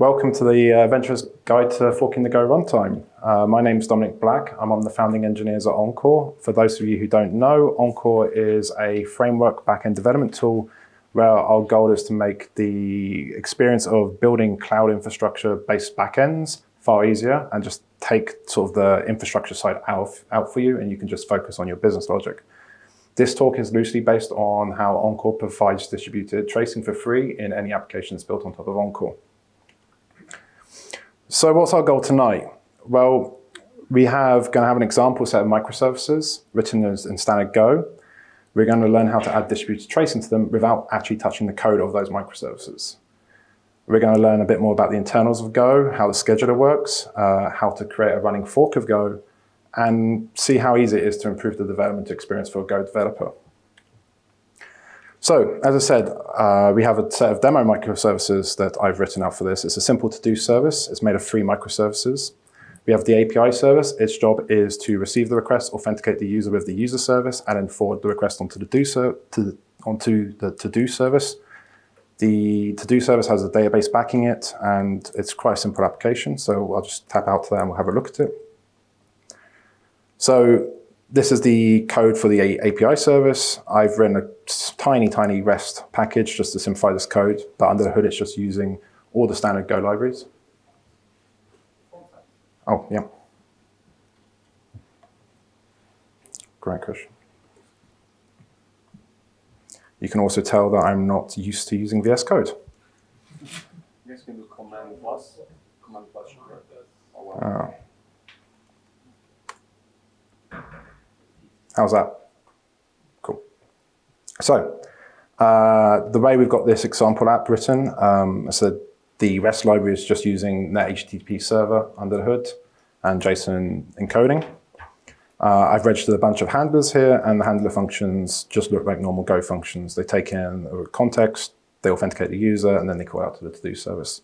Welcome to the Adventurer's Guide to Forking the Go Runtime. My name is Dominic Black. I'm one of the founding engineers at Encore. For those of you who don't know, Encore is a framework backend development tool where our goal is to make the experience of building cloud infrastructure-based backends far easier and just take sort of the infrastructure side out for you, and you can just focus on your business logic. This talk is loosely based on how Encore provides distributed tracing for free in any applications built on top of Encore. So what's our goal tonight? Well, we're going to have an example set of microservices written in standard Go. We're going to learn how to add distributed tracing to them without actually touching the code of those microservices. We're going to learn a bit more about the internals of Go, how the scheduler works, how to create a running fork of Go, and see how easy it is to improve the development experience for a Go developer. So, as I said, we have a set of demo microservices that I've written out for this. It's a simple to-do service. It's made of 3 microservices. We have the API service. Its job is to receive the request, authenticate the user with the user service, and then forward the request onto the to-do service. The to-do service has a database backing it, and it's quite a simple application. So I'll just tap out to that and we'll have a look at it. So this is the code for the API service. I've written a tiny REST package just to simplify this code, but under the hood it's just using all the standard Go libraries. Oh, yeah. Great question. You can also tell that I'm not used to using VS Code. You guys can do command plus should work. Oh. How's that? Cool. So, the way we've got this example app written, so the REST library is just using net HTTP server under the hood and JSON encoding. I've registered a bunch of handlers here, and the handler functions just look like normal Go functions. They take in a context, they authenticate the user, and then they call out to the to-do service.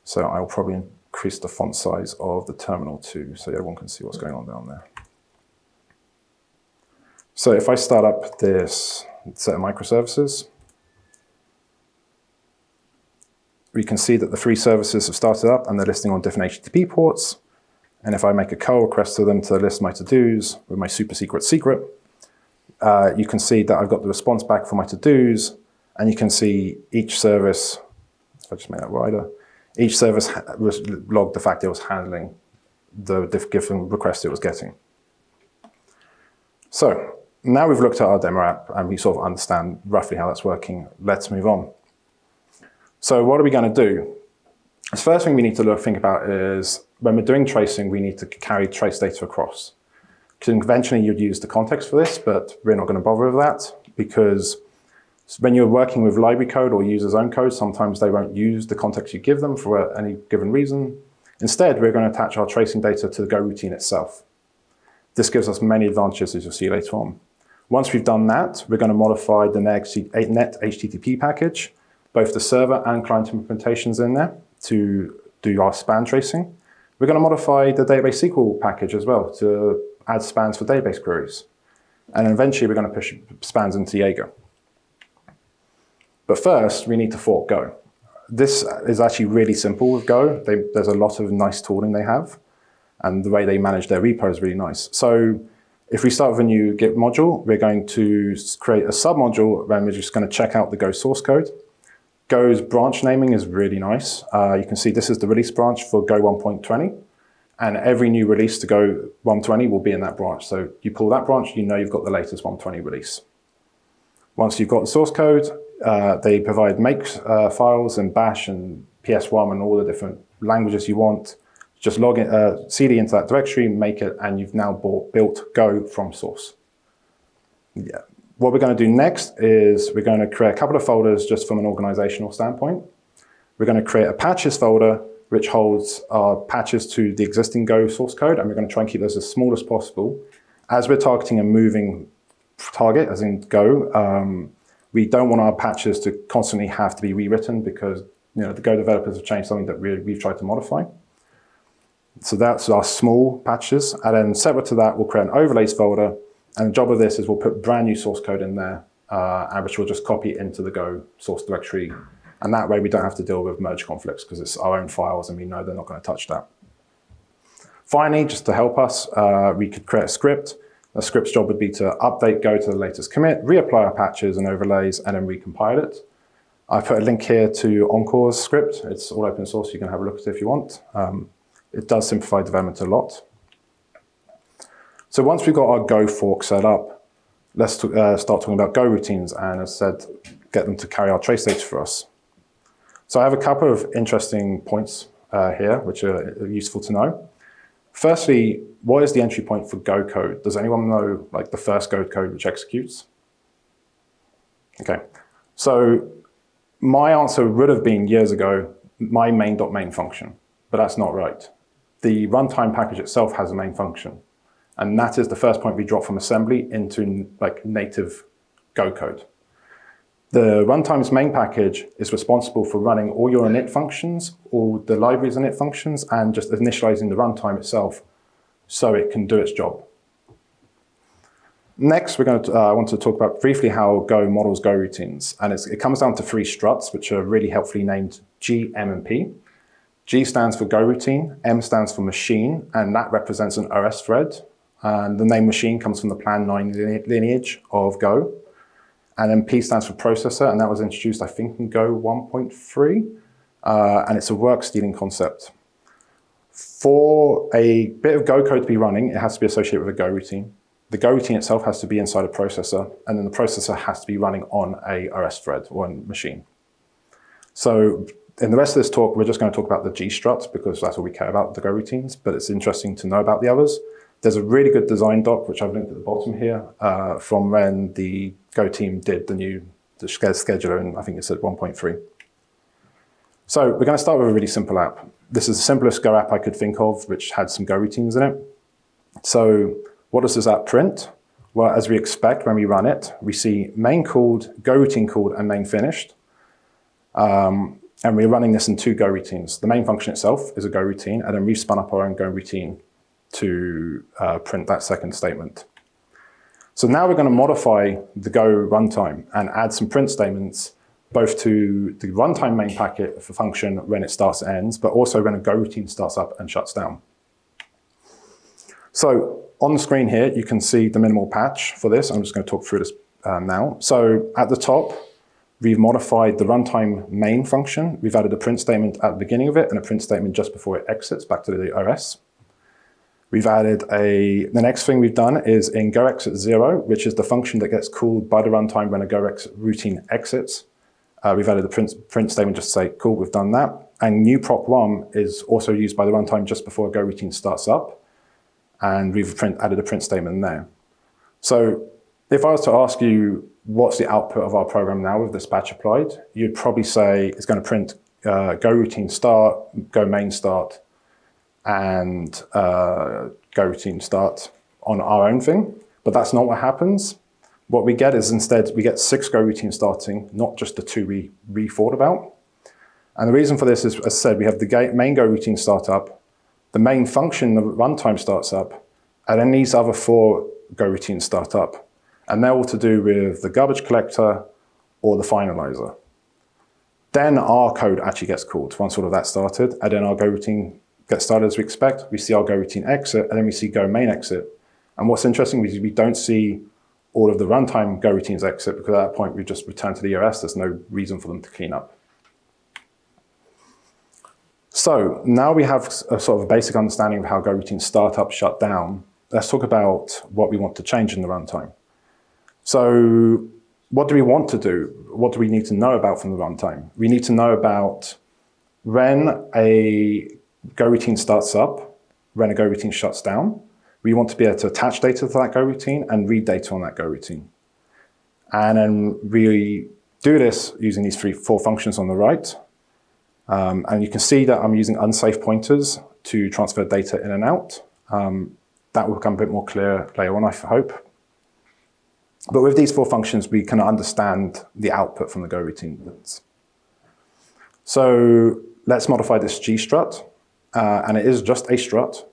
So I'll probably increase the font size of the terminal too, so everyone can see what's going on down there. So if I start up this set of microservices, we can see that the 3 services have started up and they're listing on different HTTP ports. And if I make a curl request to them to list my to-dos with my super secret, you can see that I've got the response back for my to-dos, and you can see each service, if I just make that wider, each service logged the fact it was handling the given request it was getting. So now we've looked at our demo app and we sort of understand roughly how that's working. Let's move on. So what are we going to do? The first thing we need to think about is when we're doing tracing, we need to carry trace data across. Conventionally, you'd use the context for this, but we're not going to bother with that because when you're working with library code or user's own code, sometimes they won't use the context you give them for any given reason. Instead, we're going to attach our tracing data to the Go routine itself. This gives us many advantages, as you'll see later on. Once we've done that, we're going to modify the net HTTP package, both the server and client implementations in there to do our span tracing. We're going to modify the database SQL package as well to add spans for database queries. And eventually we're going to push spans into Jaeger. But first, we need to fork Go. This is actually really simple with Go. There's a lot of nice tooling they have, and the way they manage their repo is really nice. So if we start with a new Git module, we're going to create a submodule where we're just going to check out the Go source code. Go's branch naming is really nice. You can see this is the release branch for Go 1.20, and every new release to Go 120 will be in that branch. So you pull that branch, you know you've got the latest 120 release. Once you've got the source code, they provide make files in Bash and PS1 and all the different languages you want. Just log in, CD into that directory, make it, and you've now built Go from source. Yeah. What we're going to do next is we're going to create a couple of folders just from an organizational standpoint. We're going to create a patches folder which holds our patches to the existing Go source code, and we're going to try and keep those as small as possible. As we're targeting a moving target, as in Go, we don't want our patches to constantly have to be rewritten because the Go developers have changed something that we've tried to modify. So that's our small patches, and then separate to that, we'll create an overlays folder. And the job of this is we'll put brand new source code in there, which we'll just copy into the Go source directory And that way we don't have to deal with merge conflicts because it's our own files and we know they're not going to touch that. Finally, just to help us, we could create a script. The script's job would be to update Go to the latest commit, reapply our patches and overlays, and then recompile it. I put a link here to Encore's script. It's all open source. You can have a look at it if you want. It does simplify development a lot. So once we've got our Go fork set up, let's start talking about Go routines and, as I said, get them to carry our trace data for us. So I have a couple of interesting points here, which are useful to know. Firstly, what is the entry point for Go code? Does anyone know like the first Go code which executes? Okay, so my answer would have been years ago, my main.main function, but that's not right. The runtime package itself has a main function, and that is the first point we drop from assembly into like native Go code. The runtime's main package is responsible for running all your init functions, all the library's init functions, and just initializing the runtime itself so it can do its job. Next, we're going to want to talk about briefly how Go models Go routines. And it comes down to 3 structs, which are really helpfully named G, M, and P. G stands for Go routine, M stands for machine, and that represents an OS thread. And the name machine comes from the Plan 9 lineage of Go. And then P stands for processor, and that was introduced, I think, in Go 1.3. And it's a work stealing concept. For a bit of Go code to be running, it has to be associated with a Go routine. The Go routine itself has to be inside a processor, and then the processor has to be running on a OS thread or a machine. So in the rest of this talk, we're just going to talk about the G struct because that's all we care about, the Go routines, but it's interesting to know about the others. There's a really good design doc, which I've linked at the bottom here, from when the Go team did the scheduler, and I think it's at 1.3. So we're going to start with a really simple app. This is the simplest Go app I could think of, which had some Go routines in it. So what does this app print? Well, as we expect when we run it, we see main called, Go routine called, and main finished. And we're running this in 2 Go routines. The main function itself is a Go routine, and then we've spun up our own Go routine to print that second statement. So now we're going to modify the Go runtime and add some print statements both to the runtime main packet for function when it starts and ends, but also when a Go routine starts up and shuts down. So on the screen here, you can see the minimal patch for this. I'm just going to talk through this now. So at the top, we've modified the runtime main function. We've added a print statement at the beginning of it and a print statement just before it exits back to the OS. We've added the next thing we've done is in goExit0, which is the function that gets called by the runtime when a goExit routine exits. We've added a print statement just to say, cool, we've done that. And new PROC.GO is also used by the runtime just before a Go routine starts up. And we've added a print statement there. So if I was to ask you what's the output of our program now with this patch applied, you'd probably say it's going to print Go routine start, Go main start, and Go routine start on our own thing. But that's not what happens. What we get is instead, we get 6 Go routines starting, not just the 2 we thought about. And the reason for this is, as I said, we have the main Go routine start up, the main function, the runtime starts up, and then these other 4 Go routines start up. And they're all to do with the garbage collector or the finalizer. Then our code actually gets called once all of that started, and then our Go routine gets started as we expect. We see our Go routine exit, and then we see Go main exit. And what's interesting is we don't see all of the runtime Go routines exit because at that point we just return to the OS. There's no reason for them to clean up. So now we have a sort of a basic understanding of how Go routines start up, shut down. Let's talk about what we want to change in the runtime. So what do we want to do? What do we need to know about from the runtime? We need to know about when a Go routine starts up, when a Go routine shuts down. We want to be able to attach data to that Go routine and read data on that Go routine. And then we do this using these 4 functions on the right. And you can see that I'm using unsafe pointers to transfer data in and out. That will become a bit more clear later on, I hope. But with these 4 functions, we can understand the output from the Go routines. So let's modify this G struct. And it is just a struct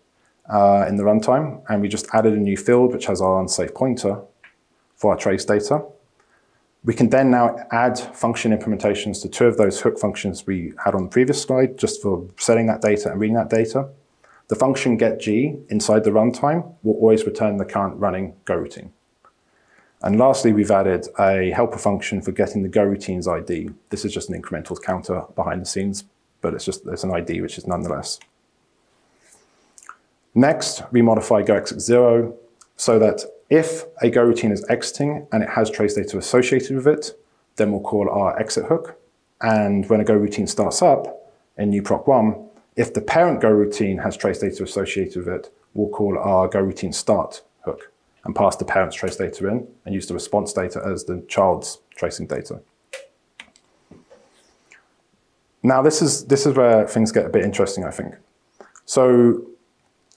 in the runtime. And we just added a new field, which has our unsafe pointer for our trace data. We can then now add function implementations to two of those hook functions we had on the previous slide, just for setting that data and reading that data. The function getG inside the runtime will always return the current running Go routine. And lastly, we've added a helper function for getting the Go routine's ID. This is just an incremental counter behind the scenes, but it's an ID, which is nonetheless. Next, we modify goExit0 so that if a Go routine is exiting and it has trace data associated with it, then we'll call our exit hook. And when a Go routine starts up in new PROC.1, if the parent Go routine has trace data associated with it, we'll call our Go routine start hook and pass the parent's trace data in and use the response data as the child's tracing data. Now this is where things get a bit interesting, I think. So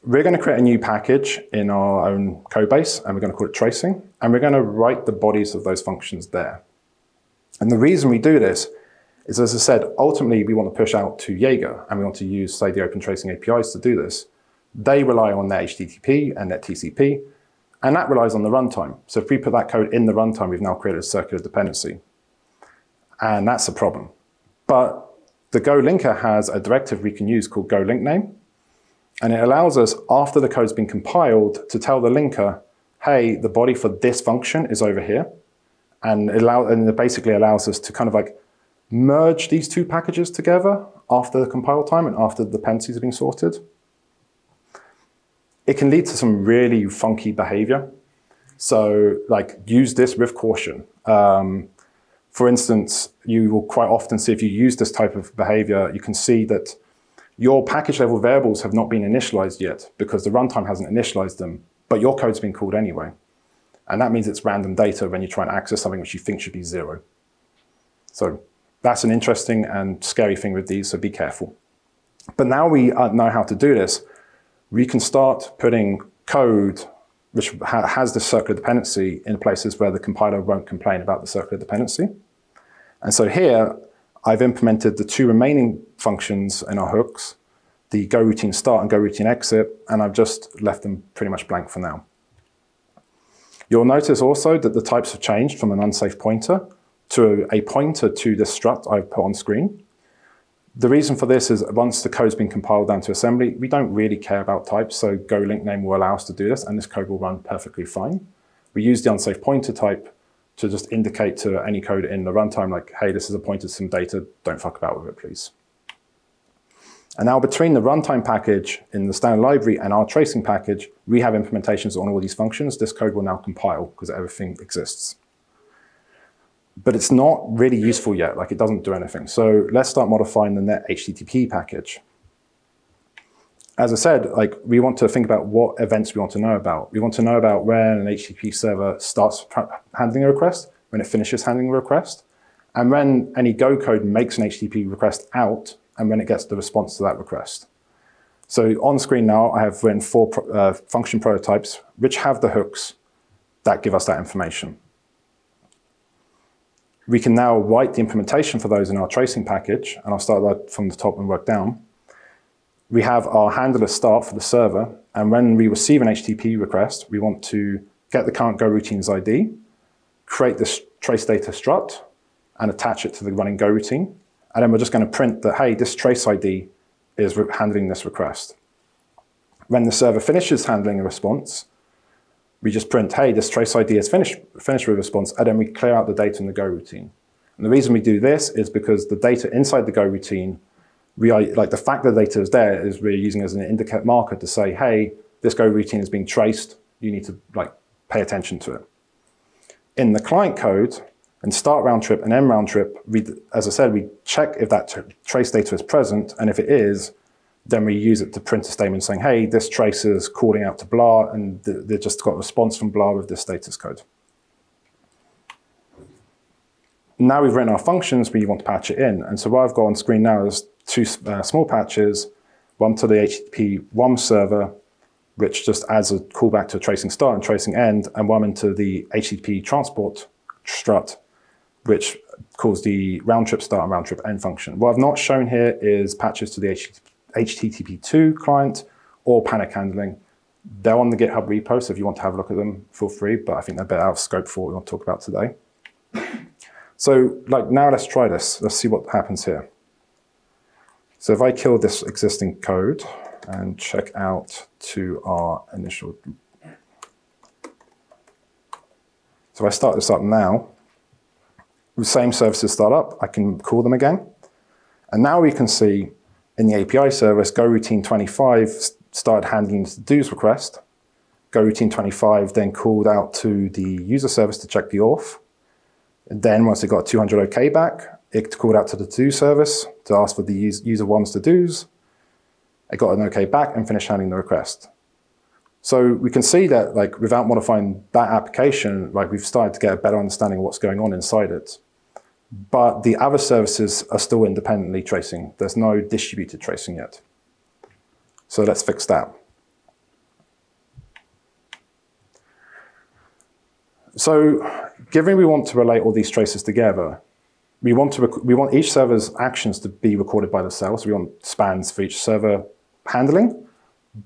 we're going to create a new package in our own code base, and we're going to call it tracing, and we're going to write the bodies of those functions there. And the reason we do this is, as I said, ultimately we want to push out to Jaeger, and we want to use, say, the Open Tracing APIs to do this. They rely on their HTTP and their TCP, and that relies on the runtime. So if we put that code in the runtime, we've now created a circular dependency. And that's a problem. But the Go linker has a directive we can use called goLinkName, and it allows us, after the code's been compiled, to tell the linker, hey, the body for this function is over here. And it basically allows us to kind of like merge these two packages together after the compile time and after the dependencies have been sorted. It can lead to some really funky behavior. So like, use this with caution. For instance, you will quite often see, if you use this type of behavior, you can see that your package level variables have not been initialized yet because the runtime hasn't initialized them, but your code's been called anyway. And that means it's random data when you try and access something which you think should be 0. So that's an interesting and scary thing with these, so be careful. But now we know how to do this, we can start putting code which has this circular dependency in places where the compiler won't complain about the circular dependency. And so here, I've implemented the two remaining functions in our hooks, the Go routine start and Go routine exit, and I've just left them pretty much blank for now. You'll notice also that the types have changed from an unsafe pointer to a pointer to this struct I've put on screen. The reason for this is once the code's been compiled down to assembly, we don't really care about types, so goLinkName will allow us to do this, and this code will run perfectly fine. We use the unsafe pointer type to just indicate to any code in the runtime, like, hey, this is a pointer to some data, don't fuck about with it, please. And now between the runtime package in the standard library and our tracing package, we have implementations on all these functions. This code will now compile because everything exists. But it's not really useful yet, like it doesn't do anything. So let's start modifying the net HTTP package. As I said, like, we want to think about what events we want to know about. We want to know about when an HTTP server starts handling a request, when it finishes handling a request, and when any Go code makes an HTTP request out, and when it gets the response to that request. So on screen now, I have written 4 function prototypes, which have the hooks that give us that information. We can now write the implementation for those in our tracing package, and I'll start that from the top and work down. We have our handler start for the server, and when we receive an HTTP request, we want to get the current Go routine's ID, create this trace data struct, and attach it to the running Go routine. And then we're just going to print that, hey, this trace ID is handling this request. When the server finishes handling a response, we just print, hey, this trace ID is finished with response, and then we clear out the data in the Go routine. And the reason we do this is because the data inside the Go routine, like the fact that the data is there is we're using as an indicate marker to say, hey, this Go routine is being traced, you need to like pay attention to it. In the client code, and start round trip and end round trip, as I said, we check if that trace data is present, and if it is, then we use it to print a statement saying, hey, this trace is calling out to blah, and they just got a response from blah with this status code. Now we've written our functions, we want to patch it in. And so what I've got on screen now is 2 small patches, one to the HTTP WAM server, which just adds a callback to a tracing start and tracing end, and one into the HTTP transport struct, which calls the round trip start and round trip end function. What I've not shown here is patches to the HTTP2 client or panic handling. They're on the GitHub repo, so if you want to have a look at them, feel free, but I think they're a bit out of scope for what we want to talk about today. So like now let's try this. Let's see what happens here. So if I kill this existing code and check out to our initial. So if I start this up now, the same services start up, I can call them again. And now we can see in the API service, GoRoutine 25 started handling the do's request. GoRoutine 25 then called out to the user service to check the auth. And then once it got 200 OK back, it called out to the to-do service to ask for the user one's to-dos. It got an OK back and finished handling the request. So we can see that like without modifying that application, like we've started to get a better understanding of what's going on inside it. But the other services are still independently tracing. There's no distributed tracing yet. So let's fix that. So given we want to relate all these traces together, we want each server's actions to be recorded by the cell. So we want spans for each server handling,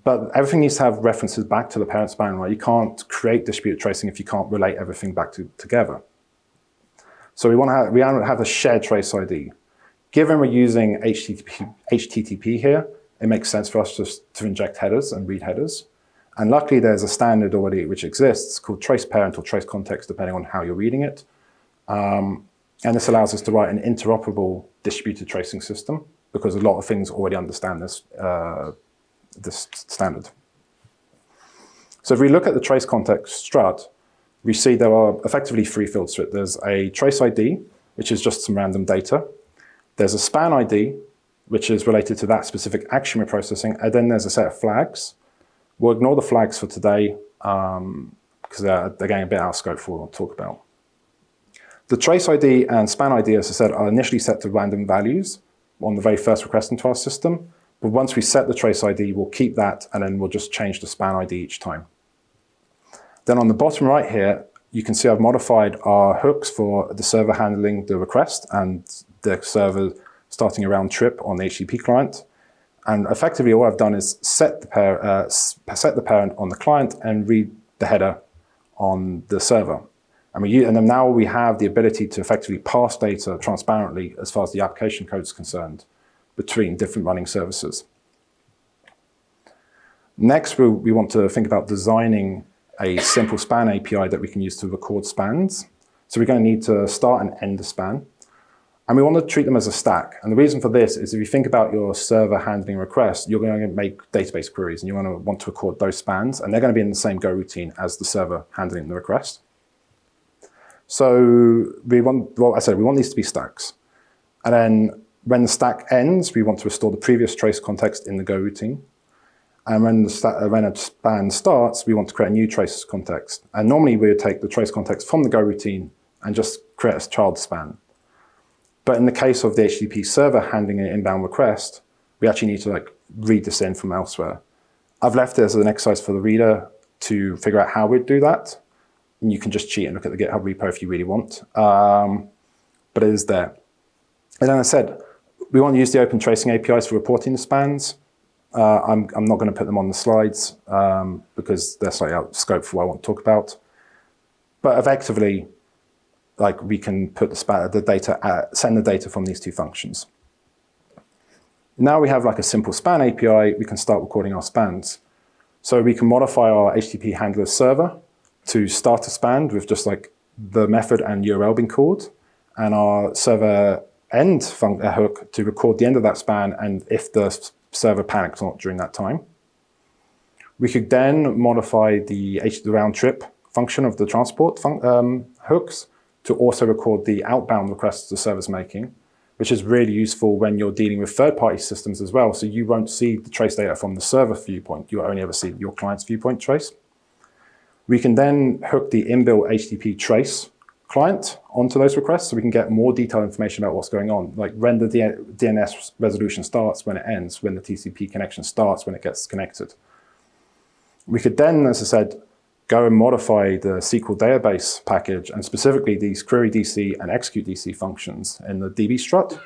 but everything needs to have references back to the parent span, right? You can't create distributed tracing if you can't relate everything back together. So we have a shared trace ID. Given we're using HTTP here, it makes sense for us just to inject headers and read headers. And luckily there's a standard already which exists called TRACEPARENT or trace context, depending on how you're reading it. And this allows us to write an interoperable distributed tracing system because a lot of things already understand this standard. So if we look at the trace context struct, we see there are effectively three fields to it. There's a trace ID, which is just some random data. There's a span ID, which is related to that specific action we're processing. And then there's a set of flags. We'll ignore the flags for today because they're getting a bit out of scope for what we'll talk about. The trace ID and span ID, as I said, are initially set to random values on the very first request into our system. But once we set the trace ID, we'll keep that, and then we'll just change the span ID each time. Then on the bottom right here, you can see I've modified our hooks for the server handling the request and the server starting a round trip on the HTTP client. And effectively, all I've done is set the parent on the client and read the header on the server. And then now we have the ability to effectively pass data transparently as far as the application code is concerned between different running services. Next, we want to think about designing a simple span API that we can use to record spans. So we're going to need to start and end the span. And we want to treat them as a stack. And the reason for this is if you think about your server handling requests, you're going to make database queries and you want to record those spans, and they're going to be in the same Go routine as the server handling the request. So we want these to be stacks. And then when the stack ends, we want to restore the previous trace context in the Go routine. And when a span starts, we want to create a new trace context. And normally we would take the trace context from the Go routine and just create a child span. But in the case of the HTTP server handling an inbound request, we actually need to read this in from elsewhere. I've left it as an exercise for the reader to figure out how we'd do that. And you can just cheat and look at the GitHub repo if you really want. But it is there. And then I said, we want to use the open tracing APIs for reporting the spans. I'm not going to put them on the slides because they're slightly out of scope for what I want to talk about. But effectively, we can put send the data from these two functions. Now we have a simple span API, we can start recording our spans. So we can modify our HTTP handler server to start a span with just the method and URL being called, and our server end hook to record the end of that span and if the server panics or not during that time. We could then modify the round trip function of the transport hooks to also record the outbound requests the server's making, which is really useful when you're dealing with third-party systems as well. So you won't see the trace data from the server viewpoint. You only ever see your client's viewpoint trace. We can then hook the inbuilt HTTP trace client onto those requests so we can get more detailed information about what's going on, like when the DNS resolution starts, when it ends, when the TCP connection starts, when it gets connected. We could then, as I said, go and modify the SQL database package and specifically these query DC and execute DC functions in the DB struct.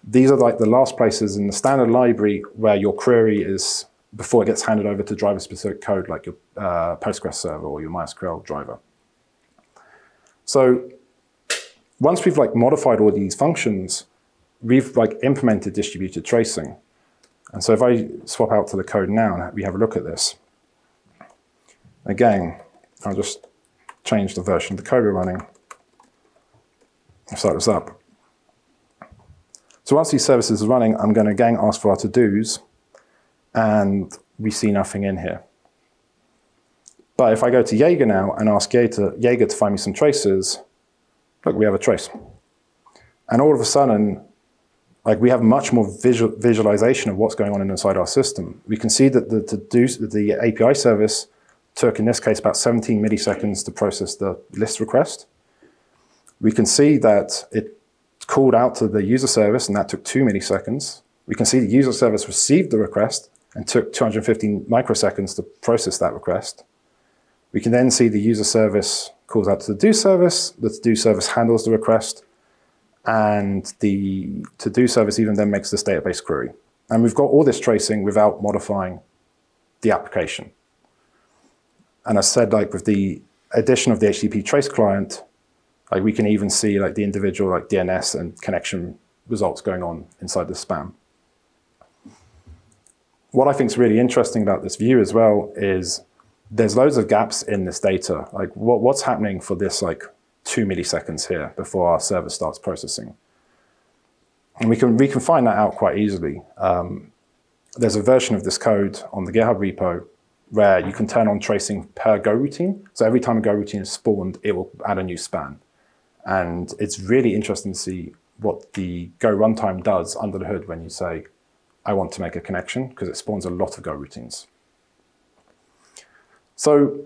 These are the last places in the standard library where your query is before it gets handed over to driver-specific code like your Postgres server or your MySQL driver. So once we've like modified all these functions, we've like implemented distributed tracing. And so if I swap out to the code now and we have a look at this, again, I'll just change the version of the code we're running. I'll start this up. So once these services are running, I'm going to again ask for our to-dos, and we see nothing in here. But if I go to Jaeger now and ask Jaeger to find me some traces, look, we have a trace. And all of a sudden, like we have much more visualization of what's going on inside our system. We can see that the API service took, in this case, about 17 milliseconds to process the list request. We can see that it called out to the user service, and that took 2 milliseconds. We can see the user service received the request and took 215 microseconds to process that request. We can then see the user service calls out to the do service, the to-do service handles the request, and the to-do service even then makes this database query. And we've got all this tracing without modifying the application. And as said, like with the addition of the HTTP trace client, like we can even see like the individual like DNS and connection results going on inside the spam. What I think is really interesting about this view as well is there's loads of gaps in this data. Like what's happening for this like 2 milliseconds here before our server starts processing. And we can find that out quite easily. There's a version of this code on the GitHub repo where you can turn on tracing per Go routine. So every time a Go routine is spawned, it will add a new span. And it's really interesting to see what the Go runtime does under the hood when you say, I want to make a connection, because it spawns a lot of Go routines. So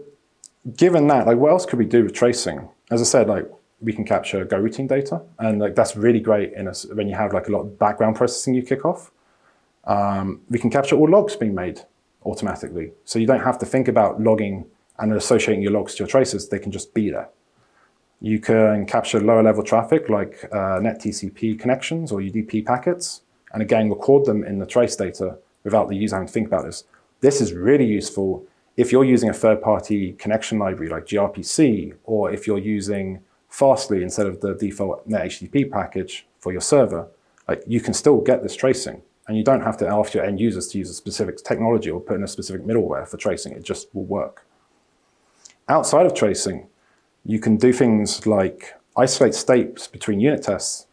given that, like what else could we do with tracing? As I said, like we can capture Go routine data, and like that's really great when you have like a lot of background processing you kick off. We can capture all logs being made automatically. So you don't have to think about logging and associating your logs to your traces, they can just be there. You can capture lower level traffic like NetTCP connections or UDP packets, and again, record them in the trace data without the user having to think about this. This is really useful if you're using a third-party connection library like gRPC, or if you're using Fastly instead of the default NetHTTP package for your server. Like you can still get this tracing, and you don't have to ask your end users to use a specific technology or put in a specific middleware for tracing. It just will work. Outside of tracing, you can do things like isolate states between unit tests.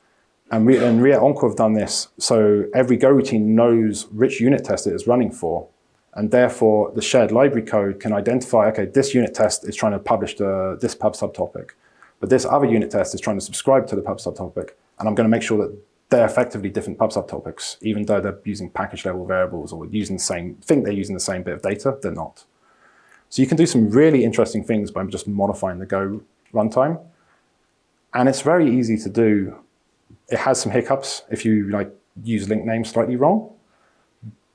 And we at Encore have done this, so every Go routine knows which unit test it is running for, and therefore the shared library code can identify, okay, this unit test is trying to publish this pub subtopic, but this other unit test is trying to subscribe to the pub subtopic, and I'm going to make sure that they're effectively different pub subtopics, even though they're using package level variables or using think they're using the same bit of data, they're not. So you can do some really interesting things by just modifying the Go runtime. And it's very easy to do. It has some hiccups if you like use link names slightly wrong.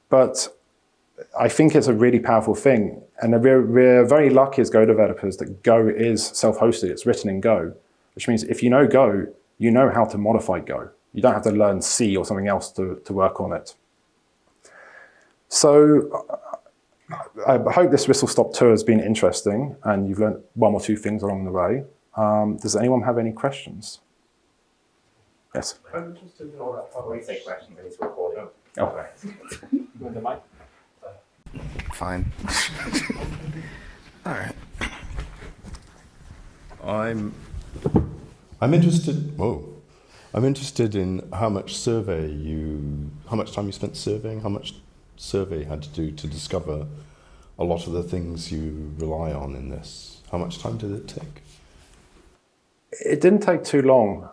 But I think it's a really powerful thing. And we're very lucky as Go developers that Go is self-hosted. It's written in Go, which means if you know Go, you know how to modify Go. You don't have to learn C or something else to work on it. So I hope this whistle-stop tour has been interesting and you've learned one or two things along the way. Does anyone have any questions? Yes? I'm interested in all that. When you say questions, I need to record it. Oh. Right. You want the mic? Fine. All right. I'm interested. Whoa. I'm interested in how much time you spent surveying, how much survey you had to do to discover a lot of the things you rely on in this. How much time did it take? It didn't take too long.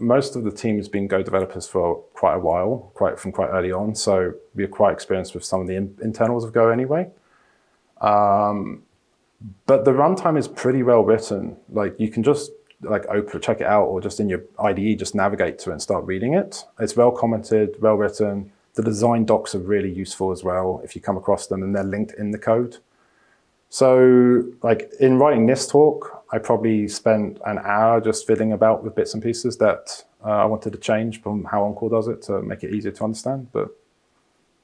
Most of the team has been Go developers for quite a while, from quite early on, so we're quite experienced with some of the internals of Go anyway. But the runtime is pretty well written. Like you can just like check it out, or just in your IDE, just navigate to it and start reading it. It's well commented, well written. The design docs are really useful as well if you come across them, and they're linked in the code. So like in writing this talk, I probably spent an hour just fiddling about with bits and pieces that I wanted to change from how Encore does it to make it easier to understand, but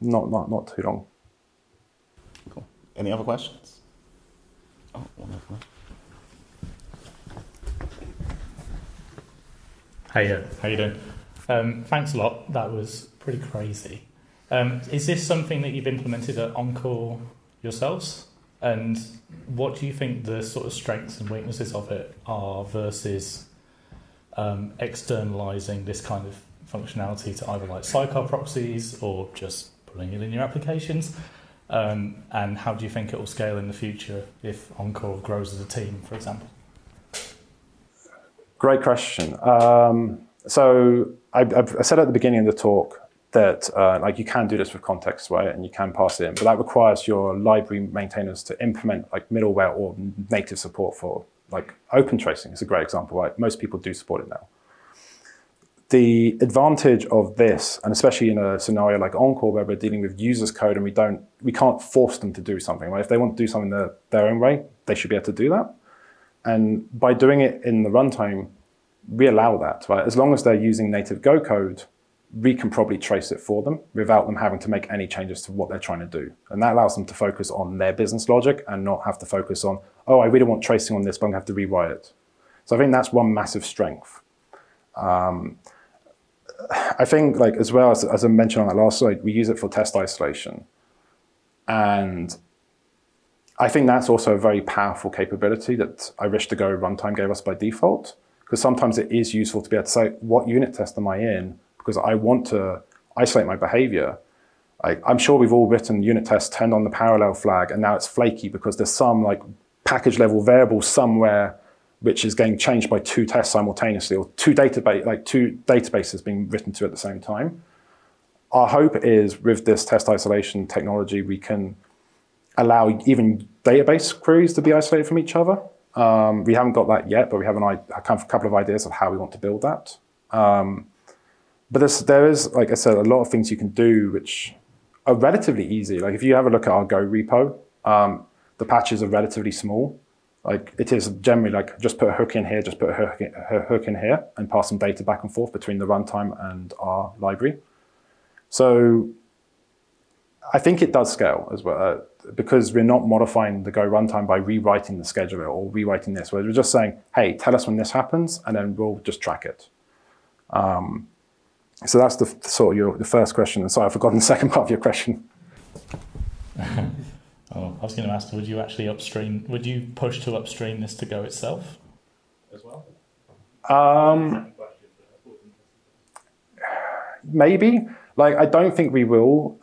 not too long. Cool. Any other questions? Oh, one more. Hey, how you doing? Thanks a lot. That was pretty crazy. Is this something that you've implemented at Encore yourselves? And what do you think the sort of strengths and weaknesses of it are versus externalizing this kind of functionality to either like sidecar proxies or just putting it in your applications? And how do you think it will scale in the future if Encore grows as a team, for example? Great question. So I said at the beginning of the talk that like you can do this with context, right? And you can pass it in, but that requires your library maintainers to implement like middleware or native support for like open tracing. It's a great example, right? Most people do support it now. The advantage of this, and especially in a scenario like Encore where we're dealing with users code and we can't force them to do something, right? If they want to do something their own way, they should be able to do that. And by doing it in the runtime, we allow that, right? As long as they're using native Go code, we can probably trace it for them without them having to make any changes to what they're trying to do. And that allows them to focus on their business logic and not have to focus on, oh, I really want tracing on this, but I'm gonna have to rewrite it. So I think that's one massive strength. I think, like, as well as I mentioned on that last slide, we use it for test isolation. And I think that's also a very powerful capability that I wish the Go runtime gave us by default, because sometimes it is useful to be able to say, what unit test am I in? Because I want to isolate my behavior. I'm sure we've all written unit tests, turned on the parallel flag, and now it's flaky because there's some like package level variable somewhere which is getting changed by two tests simultaneously, or two databases being written to at the same time. Our hope is with this test isolation technology, we can allow even database queries to be isolated from each other. We haven't got that yet, but we have a couple of ideas of how we want to build that. But there is, like I said, a lot of things you can do which are relatively easy. Like if you have a look at our Go repo, the patches are relatively small. Like it is generally like just put a hook in here, just put a hook in here, and pass some data back and forth between the runtime and our library. So I think it does scale as well, because we're not modifying the Go runtime by rewriting the scheduler or rewriting this. We're just saying, hey, tell us when this happens, and then we'll just track it. So that's the sort of the first question. And sorry, I've forgotten the second part of your question. Oh, I was going to ask, would you actually would you push to upstream this to Go itself as well? Maybe. Like, I don't think we will.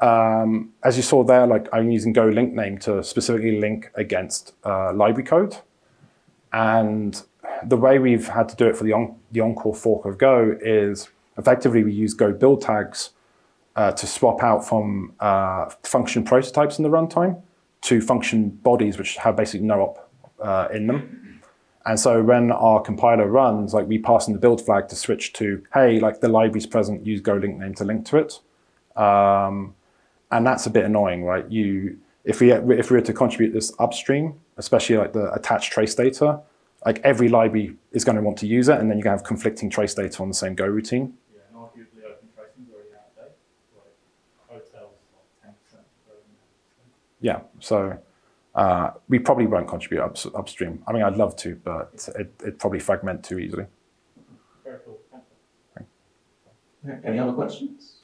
As you saw there, like I'm using Go link name to specifically link against library code. And the way we've had to do it for the Encore fork of Go is effectively we use Go build tags to swap out from function prototypes in the runtime to function bodies which have basically no op in them. And so when our compiler runs, like we pass in the build flag to switch to, hey, like the library's present, use Go link name to link to it. And that's a bit annoying, right? If we were to contribute this upstream, especially like the attached trace data, like every library is going to want to use it, and then you're going to have conflicting trace data on the same Go routine. Yeah, and arguably open tracing is already out of date. Like hotels, like 10%. Yeah, so we probably won't contribute upstream. I mean, I'd love to, but it'd probably fragment too easily. Very cool. Thank you. Any other questions?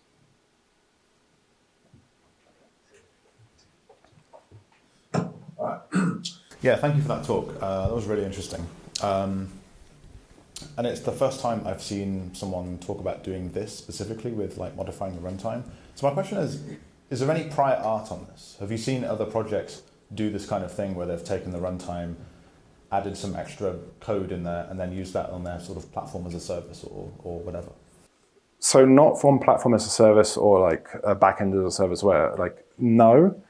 Yeah, thank you for that talk. That was really interesting. And it's the first time I've seen someone talk about doing this specifically with like modifying the runtime. So my question is there any prior art on this? Have you seen other projects do this kind of thing where they've taken the runtime, added some extra code in there, and then used that on their sort of platform as a service or whatever? So not from platform as a service or like a backend as a service where like, no.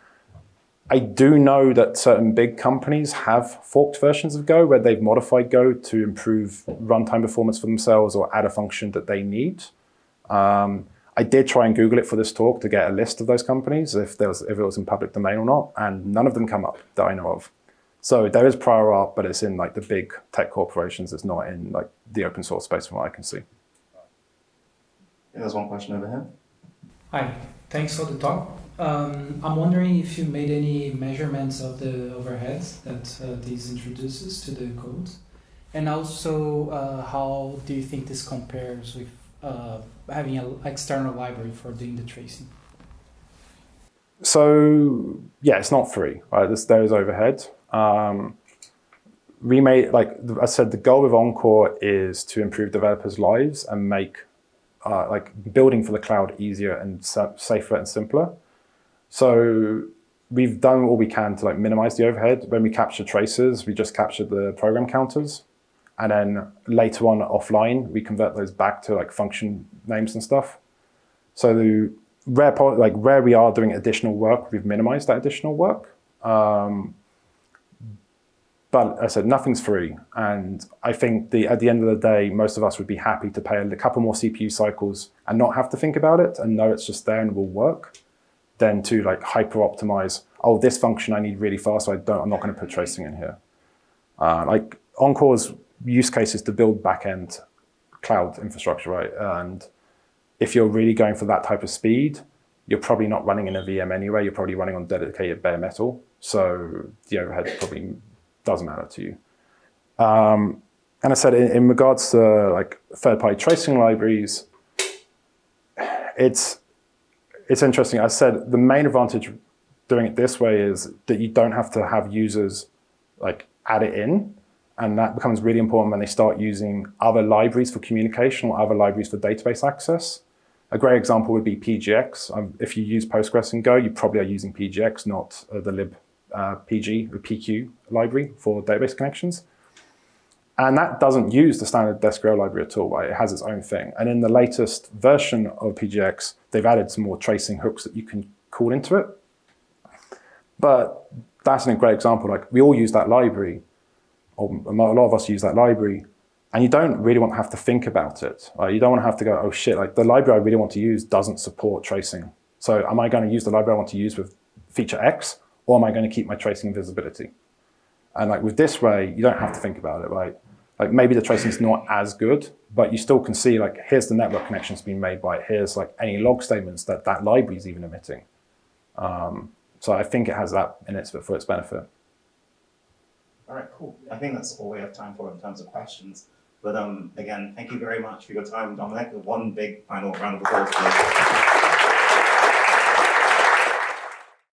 I do know that certain big companies have forked versions of Go where they've modified Go to improve runtime performance for themselves or add a function that they need. I did try and Google it for this talk to get a list of those companies, if it was in public domain or not, and none of them come up that I know of. So there is prior art, but it's in like the big tech corporations. It's not in like the open source space from what I can see. There's one question over here. Hi, thanks for the talk. I'm wondering if you made any measurements of the overheads that these introduces to the code. And also, how do you think this compares with having an external library for doing the tracing? So yeah, it's not free, right? There is overhead. We made, like I said, the goal with Encore is to improve developers' lives and make like building for the cloud easier and safer and simpler. So we've done all we can to like minimize the overhead. When we capture traces, we just capture the program counters. And then later on offline, we convert those back to like function names and stuff. So the where we are doing additional work, we've minimized that additional work. But I said, nothing's free. And I think at the end of the day, most of us would be happy to pay a couple more CPU cycles and not have to think about it and know it's just there and will work, than to like hyper optimize, oh, this function I need really fast, so I'm not going to put tracing in here. Like Encore's use case is to build backend cloud infrastructure, right? And if you're really going for that type of speed, you're probably not running in a VM anyway. You're probably running on dedicated bare metal. So the overhead probably doesn't matter to you. And I said, in regards to like third-party tracing libraries, it's interesting. I said the main advantage doing it this way is that you don't have to have users like add it in. And that becomes really important when they start using other libraries for communication or other libraries for database access. A great example would be PGX. If you use Postgres and Go, you probably are using PGX, not the libpg, the PQ library for database connections. And that doesn't use the standard SQL library at all, right? It has its own thing. And in the latest version of PGX, they've added some more tracing hooks that you can call into it. But that's a great example. Like we all use that library, or a lot of us use that library, and you don't really want to have to think about it. Right? You don't want to have to go, oh shit, like the library I really want to use doesn't support tracing. So am I going to use the library I want to use with feature X, or am I going to keep my tracing visibility? And like with this way, you don't have to think about it, right? Like maybe the tracing is not as good, but you still can see like, here's the network connections being made by it. Here's like any log statements that library is even emitting. So I think it has that in it for its benefit. All right, cool. I think that's all we have time for in terms of questions. But again, thank you very much for your time, Dominic. One big final round of applause, please.